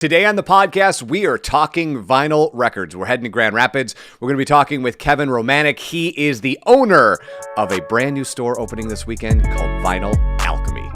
Today on the podcast, we are talking vinyl records. We're heading to Grand Rapids. We're going to be talking with Kevin Romanyk. He is the owner of a brand new store opening this weekend called Vinyl Alchemy.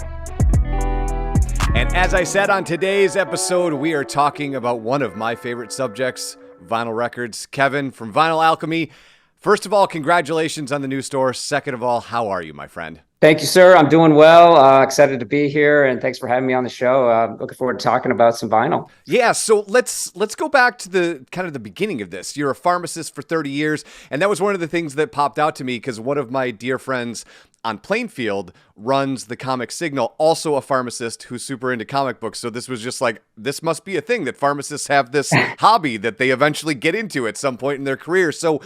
And as I said on today's episode, we are talking about one of my favorite subjects, vinyl records. Kevin from Vinyl Alchemy. First of all, congratulations on the new store. Second of all, how are you, my friend? Thank you, sir. I'm doing well. Excited to be here, and thanks for having me on the show. Looking forward to talking about some vinyl. Yeah, so let's go back to the beginning of this. You're a pharmacist for 30 years, and that was one of the things that popped out to me because one of my dear friends on Plainfield runs the Comic Signal, also a pharmacist who's super into comic books. So this was just like, this must be a thing that pharmacists have this hobby that they eventually get into at some point in their career. So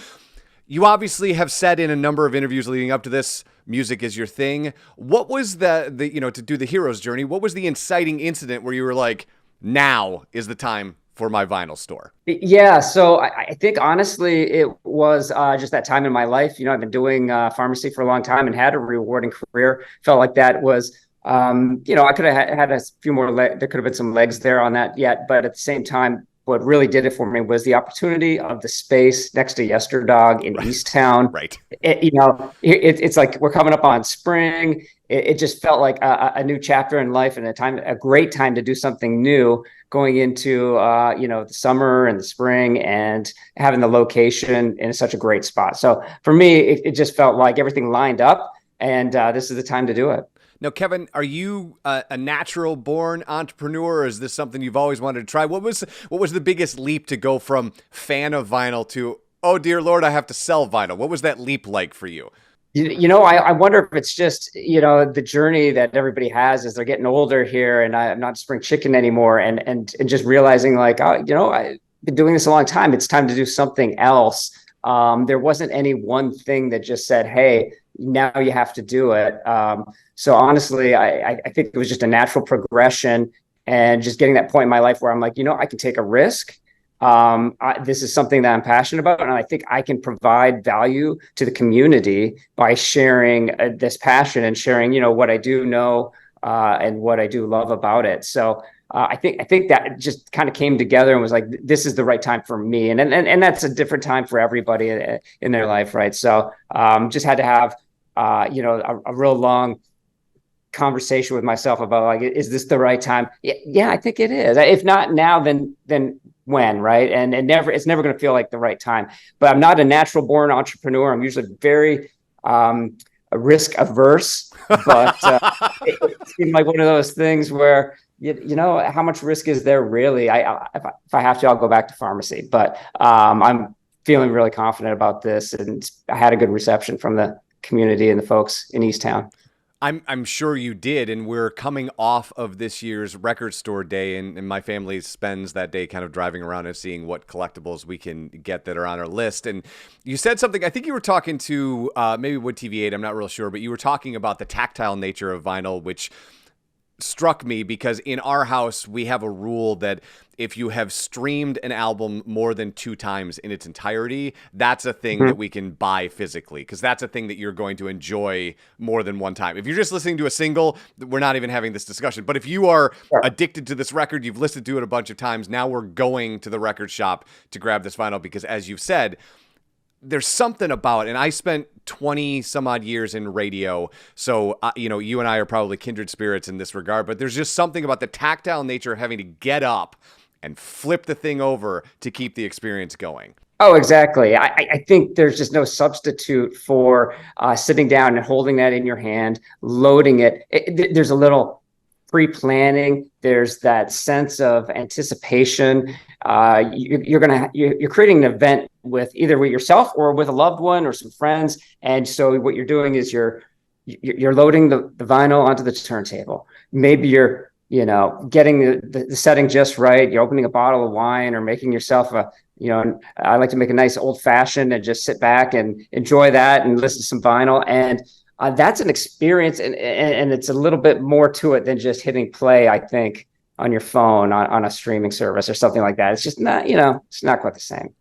you obviously have said in a number of interviews leading up to this, music is your thing. What was the to do the hero's journey, what was the inciting incident where you were like, now is the time for my vinyl store? Yeah, so I think honestly, it was just that time in my life. I've been doing pharmacy for a long time and had a rewarding career. Felt like that was, I could have had a few more, there could have been some legs there on that yet. But at the same time, what really did it for me was the opportunity of the space next to Yesterdog in Easttown. Right. It's like we're coming up on spring. It just felt like a new chapter in life and a great time to do something new going into, the summer and the spring and having the location in such a great spot. So for me, it just felt like everything lined up and this is the time to do it. Now, Kevin, are you a natural-born entrepreneur, or is this something you've always wanted to try? What was the biggest leap to go from fan of vinyl to, oh, dear Lord, I have to sell vinyl? What was that leap like for you? I wonder if it's just, the journey that everybody has as they're getting older here, and I'm not spring chicken anymore, and just realizing like, I've been doing this a long time. It's time to do something else. There wasn't any one thing that just said, hey, now you have to do it. So honestly, I think it was just a natural progression and just getting that point in my life where I'm like, I can take a risk. This is something that I'm passionate about. And I think I can provide value to the community by sharing this passion and sharing, what I do know and what I do love about it. So I think that just kind of came together and was like, this is the right time for me. And that's a different time for everybody in their life. Right. So just had to have, a real long conversation with myself about like, is this the right time? Yeah, I think it is. If not now, then when, right? And it's never going to feel like the right time. But I'm not a natural born entrepreneur. I'm usually very risk averse, but it seemed like one of those things where how much risk is there really? If I have to, I'll go back to pharmacy. But I'm feeling really confident about this, and I had a good reception from the community and the folks in Easttown. I'm sure you did, and we're coming off of this year's record store day, and my family spends that day kind of driving around and seeing what collectibles we can get that are on our list. And you said something, I think you were talking to maybe Wood TV8, I'm not real sure, but you were talking about the tactile nature of vinyl, which struck me because in our house, we have a rule that if you have streamed an album more than 2 times in its entirety, that's a thing that we can buy physically, because that's a thing that you're going to enjoy more than one time. If you're just listening to a single, we're not even having this discussion. But if you are addicted to this record, you've listened to it a bunch of times, now we're going to the record shop to grab this vinyl because, as you've said, there's something about, and I spent 20 some odd years in radio. So, you and I are probably kindred spirits in this regard, but there's just something about the tactile nature of having to get up and flip the thing over to keep the experience going. Oh, exactly. I think there's just no substitute for sitting down and holding that in your hand, loading it. There's a little pre-planning. There's that sense of anticipation. You're creating an event with either with yourself or with a loved one or some friends. And so what you're doing is you're loading the vinyl onto the turntable. Maybe you're getting the setting just right. You're opening a bottle of wine or making yourself I like to make a nice old fashioned and just sit back and enjoy that and listen to some vinyl. And that's an experience, and it's a little bit more to it than just hitting play, I think, on your phone on a streaming service or something like that. It's just not, it's not quite the same.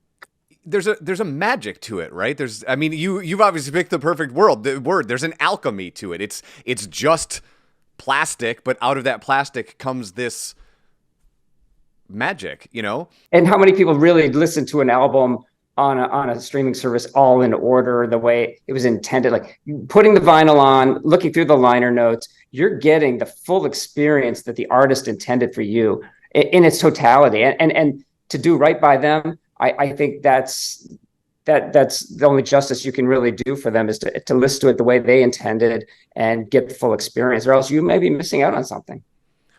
There's a magic to it, right? You've obviously picked the perfect word. There's an alchemy to it. It's just plastic, but out of that plastic comes this magic, you know? And how many people really listen to an album on a streaming service all in order the way it was intended, like putting the vinyl on, looking through the liner notes, you're getting the full experience that the artist intended for you in its totality. And to do right by them, I think that's the only justice you can really do for them, is to listen to it the way they intended and get the full experience, or else you may be missing out on something.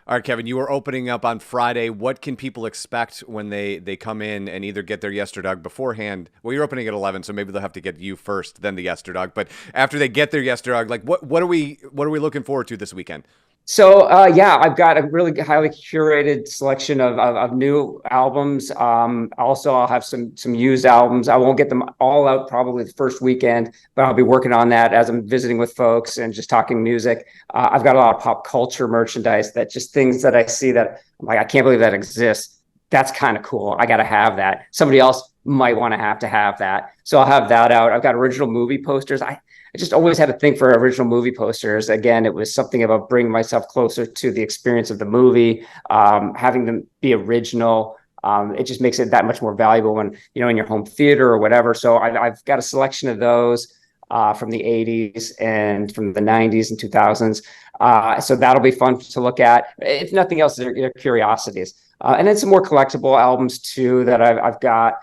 All right, Kevin, you are opening up on Friday. What can people expect when they come in and either get their Yesterdog beforehand? Well, you're opening at 11, so maybe they'll have to get you first, then the Yesterdog. But after they get their Yesterdog, like what are we looking forward to this weekend? So yeah, I've got a really highly curated selection of new albums. Also, I'll have some used albums. I won't get them all out probably the first weekend, but I'll be working on that as I'm visiting with folks and just talking music. I've got a lot of pop culture merchandise, that just things that I see that I'm like, I can't believe that exists. That's kind of cool. I got to have that. Somebody else might want to have that. So I'll have that out. I've got original movie posters. I just always had a thing for original movie posters. Again, it was something about bringing myself closer to the experience of the movie, having them be original. It just makes it that much more valuable when, in your home theater or whatever. So I've got a selection of those from the 80s and from the 90s and 2000s. So that'll be fun to look at. If nothing else, they're curiosities. And then some more collectible albums too that I've got.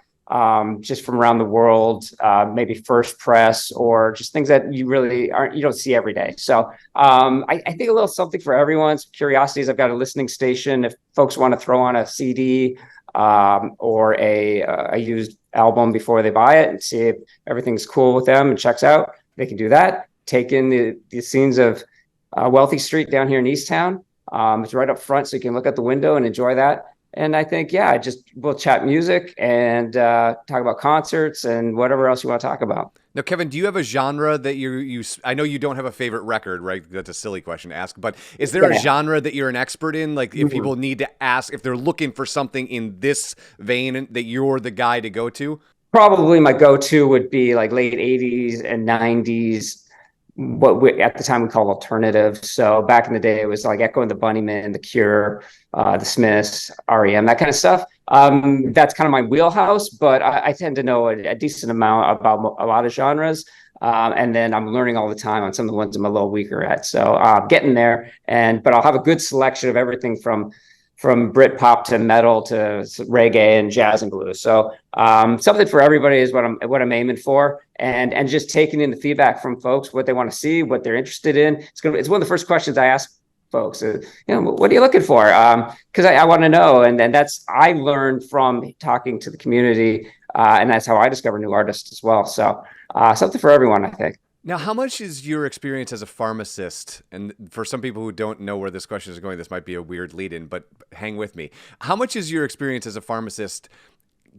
Just from around the world, maybe first press, or just things that you don't see every day. So I think a little something for everyone. Some curiosities. I've got a listening station if folks want to throw on a CD or a used album before they buy it and see if everything's cool with them and checks out. They can do that. Take in the scenes of Wealthy Street down here in Easttown. It's right up front, so you can look out the window and enjoy that. And I think, yeah, we'll chat music and talk about concerts and whatever else you want to talk about. Now, Kevin, do you have a genre that I know you don't have a favorite record, right? That's a silly question to ask, but is there a genre that you're an expert in? Like if people need to ask, if they're looking for something in this vein, that you're the guy to go to? Probably my go-to would be like late 80s and 90s, at the time we called alternative. So back in the day, it was like Echo and the Bunnymen, The Cure, the Smiths, REM, that kind of stuff. That's kind of my wheelhouse, but I tend to know a decent amount about a lot of genres. And then I'm learning all the time on some of the ones I'm a little weaker at. So getting there, but I'll have a good selection of everything from Brit pop to metal to reggae and jazz and blues. So something for everybody is what I'm aiming for, and just taking in the feedback from folks, what they want to see, what they're interested in. It's one of the first questions I ask folks. What are you looking for? Because I want to know, and I learned from talking to the community, and that's how I discover new artists as well. So something for everyone, I think. Now, how much is your experience as a pharmacist? And for some people who don't know where this question is going, this might be a weird lead-in, but hang with me. How much is your experience as a pharmacist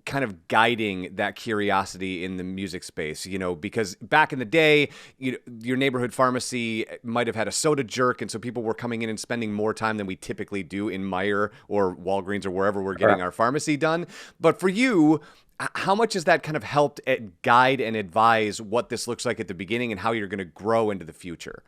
kind of guiding that curiosity in the music space? Because back in the day, your neighborhood pharmacy might have had a soda jerk, and so people were coming in and spending more time than we typically do in Meijer or Walgreens or wherever we're getting our pharmacy done. But for you, how much has that kind of helped guide and advise what this looks like at the beginning and how you're going to grow into the future?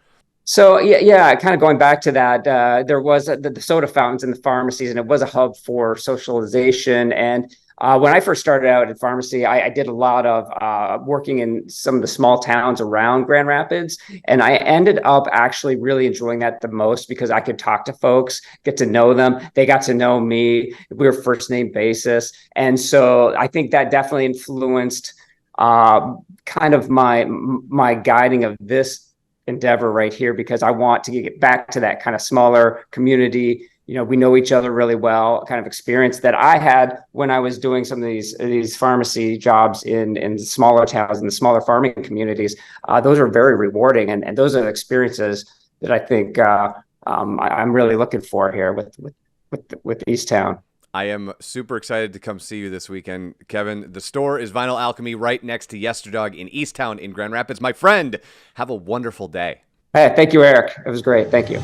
So yeah, kind of going back to that, there was the soda fountains in the pharmacies, and it was a hub for socialization. And when I first started out in pharmacy, I did a lot of working in some of the small towns around Grand Rapids. And I ended up actually really enjoying that the most because I could talk to folks, get to know them. They got to know me. We were first name basis. And so I think that definitely influenced kind of my guiding of this endeavor right here, because I want to get back to that kind of smaller community. We know each other really well, kind of experience that I had when I was doing some of these pharmacy jobs in smaller towns, in the smaller farming communities. Those are very rewarding. And those are the experiences that I think I'm really looking for here with Easttown. I am super excited to come see you this weekend, Kevin. The store is Vinyl Alchemy right next to Yesterdog in Easttown in Grand Rapids. My friend, have a wonderful day. Hey, thank you, Eric. It was great. Thank you.